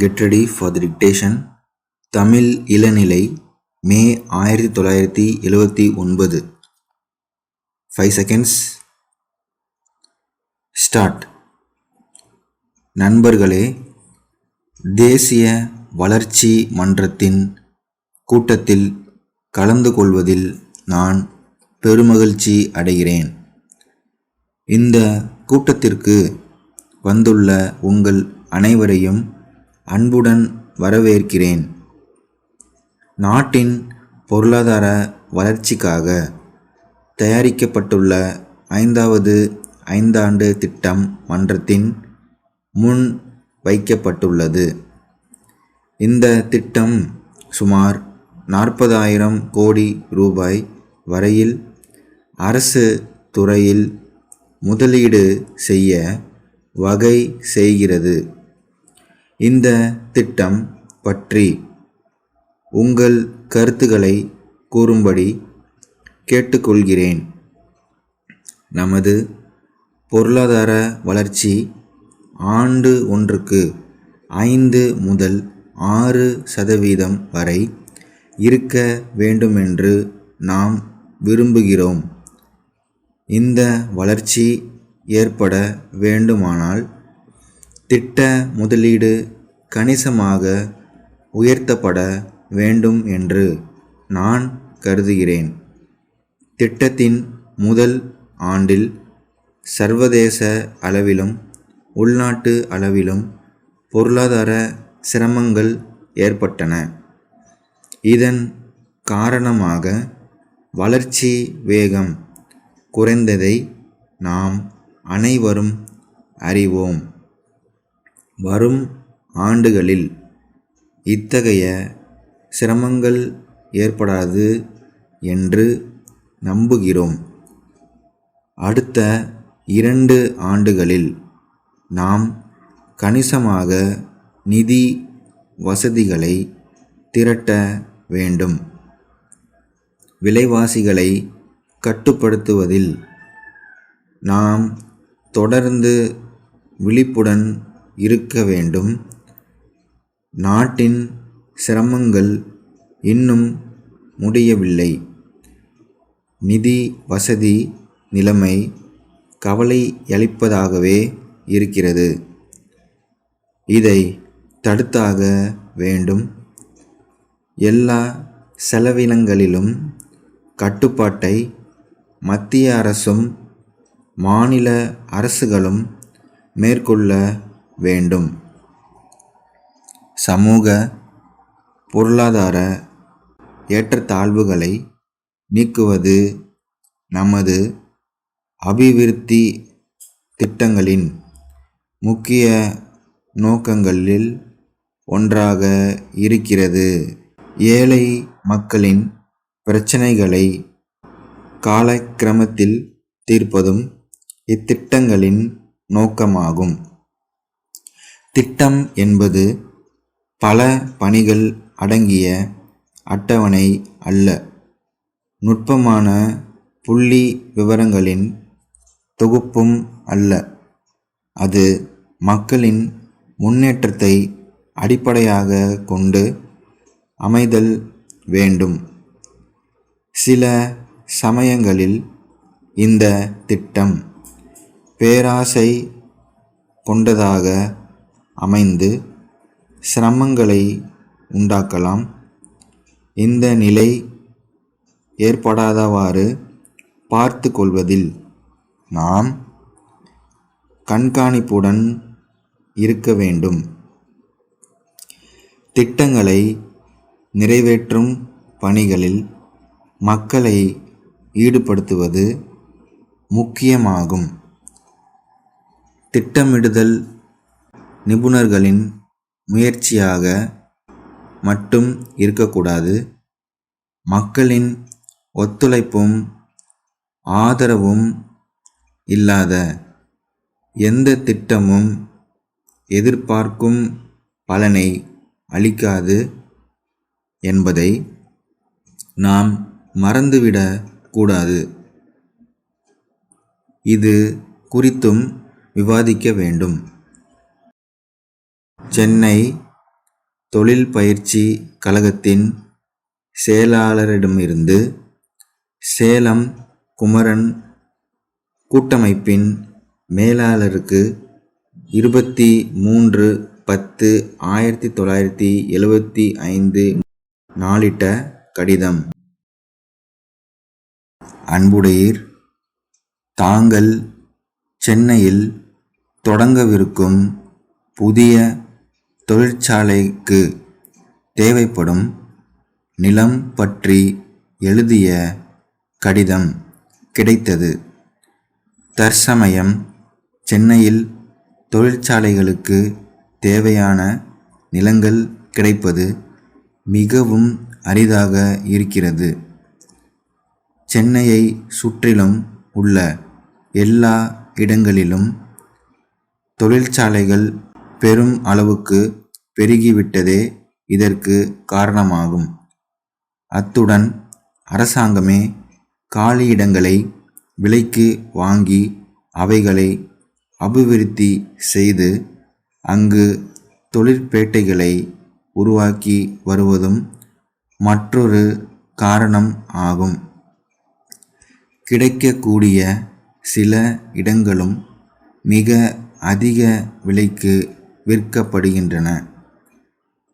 Get ready for the dictation. Tamil இளநிலை மே 1979. 5 seconds. Start. நண்பர்களே, தேசிய வளர்ச்சி மன்றத்தின் கூட்டத்தில் கலந்து கொள்வதில் நான் பெருமகிழ்ச்சி அடைகிறேன். இந்த கூட்டத்திற்கு வந்துள்ள உங்கள் அனைவரையும் அன்புடன் வரவேற்கிறேன். நாட்டின் பொருளாதார வளர்ச்சிக்காக தயாரிக்கப்பட்டுள்ள 5வது ஐந்தாண்டு திட்டம் மன்றத்தின் முன் வைக்கப்பட்டுள்ளது. இந்த திட்டம் சுமார் 40,000 கோடி ரூபாய் வரையில் அரசு துறையில் முதலீடு செய்ய வகை செய்கிறது. இந்த திட்டம் பற்றி உங்கள் கருத்துக்களை கூறும்படி கேட்டுக்கொள்கிறேன். நமது பொருளாதார வளர்ச்சி ஆண்டு ஒன்றுக்கு 5 முதல் 6% வரை இருக்க வேண்டுமென்று நாம் விரும்புகிறோம். இந்த வளர்ச்சி ஏற்பட வேண்டுமானால் திட்ட முதலீடு கணிசமாக உயர்த்தப்பட வேண்டும் என்று நான் கருதுகிறேன். திட்டத்தின் முதல் ஆண்டில் சர்வதேச அளவிலும் உள்நாட்டு அளவிலும் பொருளாதார சிரமங்கள் ஏற்பட்டன. இதன் காரணமாக வளர்ச்சி வேகம் குறைந்ததை நாம் அனைவரும் அறிவோம். வரும் ஆண்டுகளில் இத்தகைய சிரமங்கள் ஏற்படாது என்று நம்புகிறோம். அடுத்த 2 ஆண்டுகளில் நாம் கணிசமாக நிதி வசதிகளை திரட்ட வேண்டும். விலைவாசிகளை கட்டுப்படுத்துவதில் நாம் தொடர்ந்து விழிப்புடன் இருக்க வேண்டும். நாட்டின் சிரமங்கள் இன்னும் முடியவில்லை. நிதி வசதி நிலைமை கவலையளிப்பதாகவே இருக்கிறது. இதை தடுத்தாக வேண்டும். எல்லா செலவினங்களிலும் கட்டுப்பாட்டை மத்திய அரசும் மாநில அரசுகளும் மேற்கொள்ள வேண்டும். சமூக பொருளாதார ஏற்றத்தாழ்வுகளை நீக்குவது நமது அபிவிருத்தி திட்டங்களின் முக்கிய நோக்கங்களில் ஒன்றாக இருக்கிறது. ஏழை மக்களின் பிரச்சனைகளை காலக்கிரமத்தில் தீர்ப்பதும் இத்திட்டங்களின் நோக்கமாகும். திட்டம் என்பது பல பணிகள் அடங்கிய அட்டவணை அல்ல. நுட்பமான புள்ளி விவரங்களின் தொகுப்பும் அல்ல. அது மக்களின் முன்னேற்றத்தை அடிப்படையாக கொண்டு அமைதல் வேண்டும். சில சமயங்களில் இந்த திட்டம் பேராசை கொண்டதாக அமைந்து சிரமங்களை உண்டாக்கலாம். இந்த நிலை ஏற்படாதவாறு பார்த்து கொள்வதில் நாம் கண்காணிப்புடன் இருக்க வேண்டும். திட்டங்களை நிறைவேற்றும் பணிகளில் மக்களை ஈடுபடுத்துவது முக்கியமாகும். திட்டமிடுதல் நிபுணர்களின் முயற்சியாக மட்டும் இருக்கக்கூடாது. மக்களின் ஒத்துழைப்பும் ஆதரவும் இல்லாத எந்த திட்டமும் எதிர்பார்க்கும் பலனை அளிக்காது என்பதை நாம் மறந்துவிடக் கூடாது. இது குறித்தும் விவாதிக்க வேண்டும். சென்னை தொழில் பயிற்சி கழகத்தின் செயலாளரிடமிருந்து சேலம் குமரன் கூட்டமைப்பின் மேலாளருக்கு 23/10/1975 நாளிட்ட கடிதம். அன்புடையீர், தாங்கள் சென்னையில் தொடங்கவிருக்கும் புதிய தொழிற்சாலைக்கு தேவைப்படும் நிலம் பற்றி எழுதிய கடிதம் கிடைத்தது. தற்சமயம் சென்னையில் தொழிற்சாலைகளுக்கு தேவையான நிலங்கள் கிடைப்பது மிகவும் அரிதாக இருக்கிறது. சென்னையை சுற்றிலும் உள்ள எல்லா இடங்களிலும் தொழிற்சாலைகள் பெரும் அளவுக்கு பெருகிவிட்டதே இதற்கு காரணமாகும். அத்துடன் அரசாங்கமே காலியிடங்களை விலைக்கு வாங்கி அவைகளை அபிவிருத்தி செய்து அங்கு தொழிற்பேட்டைகளை உருவாக்கி வருவதும் மற்றொரு காரணம் ஆகும். கிடைக்கக்கூடிய சில இடங்களும் மிக அதிக விலைக்கு விற்கப்படுகின்றன.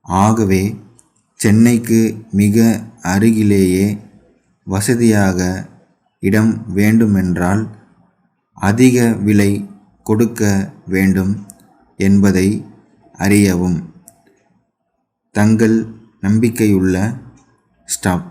ஆகவே சென்னைக்கு மிக அருகிலேயே வசதியாக இடம் வேண்டுமென்றால் அதிக விலை கொடுக்க வேண்டும் என்பதை அறியவும். தங்கள் நம்பிக்கையுள்ள ஸ்டாப்.